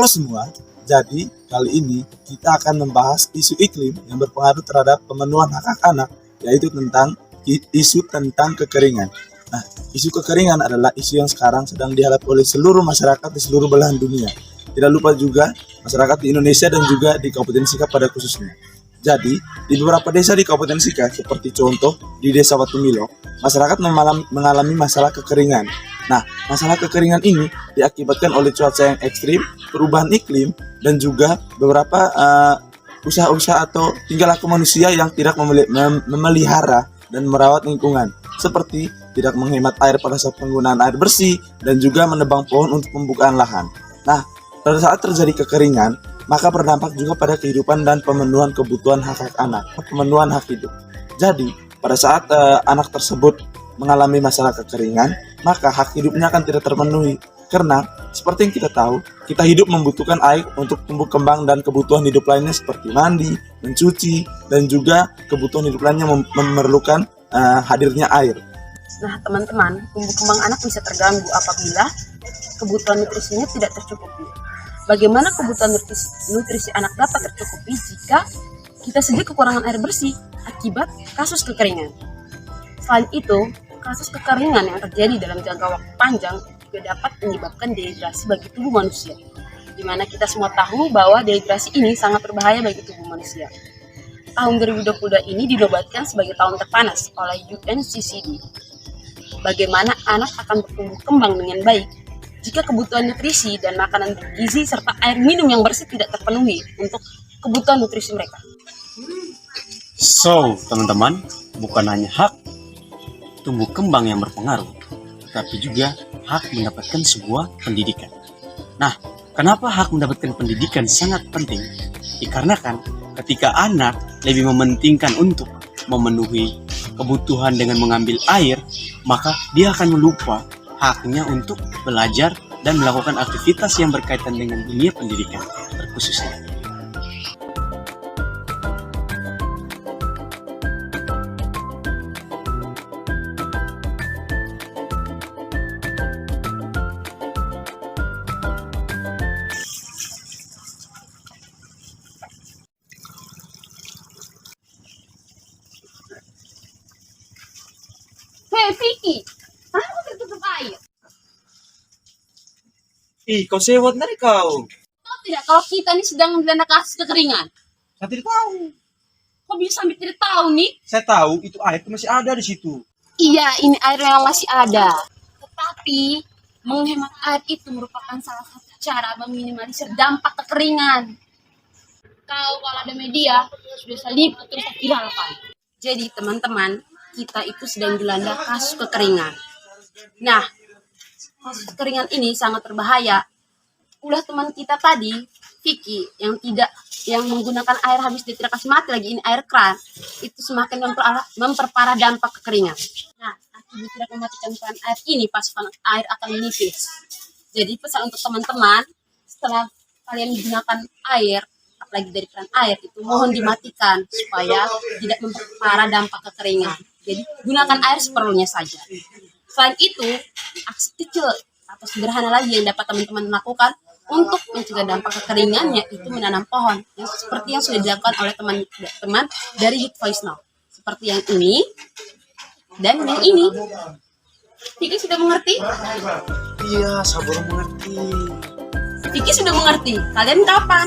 Halo semua, jadi kali ini kita akan membahas isu iklim yang berpengaruh terhadap pemenuhan hak-hak anak, yaitu tentang isu tentang kekeringan. Nah, isu kekeringan adalah isu yang sekarang sedang dihadapi oleh seluruh masyarakat di seluruh belahan dunia. Tidak lupa juga masyarakat di Indonesia dan juga di Kabupaten Sika pada khususnya. Jadi, di beberapa desa di Kabupaten Sika, seperti contoh di Desa Watumilo, masyarakat mengalami masalah kekeringan. Nah, masalah kekeringan ini diakibatkan oleh cuaca yang ekstrim, perubahan iklim, dan juga beberapa usaha-usaha atau tingkah laku manusia yang tidak memelihara dan merawat lingkungan, seperti tidak menghemat air pada saat penggunaan air bersih, dan juga menebang pohon untuk pembukaan lahan. Nah, pada saat terjadi kekeringan, maka berdampak juga pada kehidupan dan pemenuhan kebutuhan hak-hak anak, pemenuhan hak hidup. Jadi, pada saat anak tersebut mengalami masalah kekeringan, maka hak hidupnya akan tidak terpenuhi. Karena, seperti yang kita tahu, kita hidup membutuhkan air untuk tumbuh kembang dan kebutuhan hidup lainnya seperti mandi, mencuci, dan juga kebutuhan hidup lainnya memerlukan hadirnya air. Nah, teman-teman, tumbuh kembang anak bisa terganggu apabila kebutuhan nutrisinya tidak tercukupi. Bagaimana kebutuhan nutrisi anak dapat tercukupi jika kita sendiri kekurangan air bersih akibat kasus kekeringan? Selain itu, kasus kekeringan yang terjadi dalam jangka waktu panjang juga dapat menyebabkan dehidrasi bagi tubuh manusia, di mana kita semua tahu bahwa dehidrasi ini sangat berbahaya bagi tubuh manusia. Tahun 2022 ini dinobatkan sebagai tahun terpanas oleh UNCCD. Bagaimana anak akan bertumbuh kembang dengan baik jika kebutuhan nutrisi dan makanan bergizi serta air minum yang bersih tidak terpenuhi untuk kebutuhan nutrisi mereka. So, teman-teman, bukan hanya hak tumbuh kembang yang berpengaruh, tapi juga hak mendapatkan sebuah pendidikan. Nah, kenapa hak mendapatkan pendidikan sangat penting? Dikarenakan ketika anak lebih mementingkan untuk memenuhi kebutuhan dengan mengambil air, maka dia akan lupa haknya untuk belajar dan melakukan aktivitas yang berkaitan dengan dunia pendidikan terkhususnya. Hei Vicky, kenapa tertutup air? Ih, kau sewot dari kau. Tahu tidak kalau kita ini sedang dilanda kasus kekeringan? Saya tidak tahu. Kok bisa sampai tidak tahu nih? Saya tahu itu air itu masih ada di situ. Iya, ini air yang masih ada. Tetapi menghemat air itu merupakan salah satu cara meminimalisir dampak kekeringan. Kalau ada media sudah seliput terus viralkan. Jadi teman-teman, kita itu sedang dilanda kasus kekeringan. Nah, kasus kekeringan ini sangat berbahaya. Ulah teman kita tadi, Vicky, yang menggunakan air habis dia tidak kasih mati lagi, ini air keran, itu semakin memperparah dampak kekeringan. Nah, akibat tidak mematikan keran air ini, pasokan air akan menipis. Jadi pesan untuk teman-teman, setelah kalian menggunakan air, apalagi dari keran air, itu mohon dimatikan supaya tidak memperparah dampak kekeringan. Jadi gunakan air seperlunya saja. Selain itu, aksi kecil atau sederhana lagi yang dapat teman-teman lakukan untuk mencegah dampak kekeringan, yaitu menanam pohon, yang seperti yang sudah dilakukan oleh teman-teman dari Youth Voice Now, seperti yang ini dan yang ini. Vicky sudah mengerti? Iya, saya baru mengerti. Vicky sudah mengerti. Kalian kapan?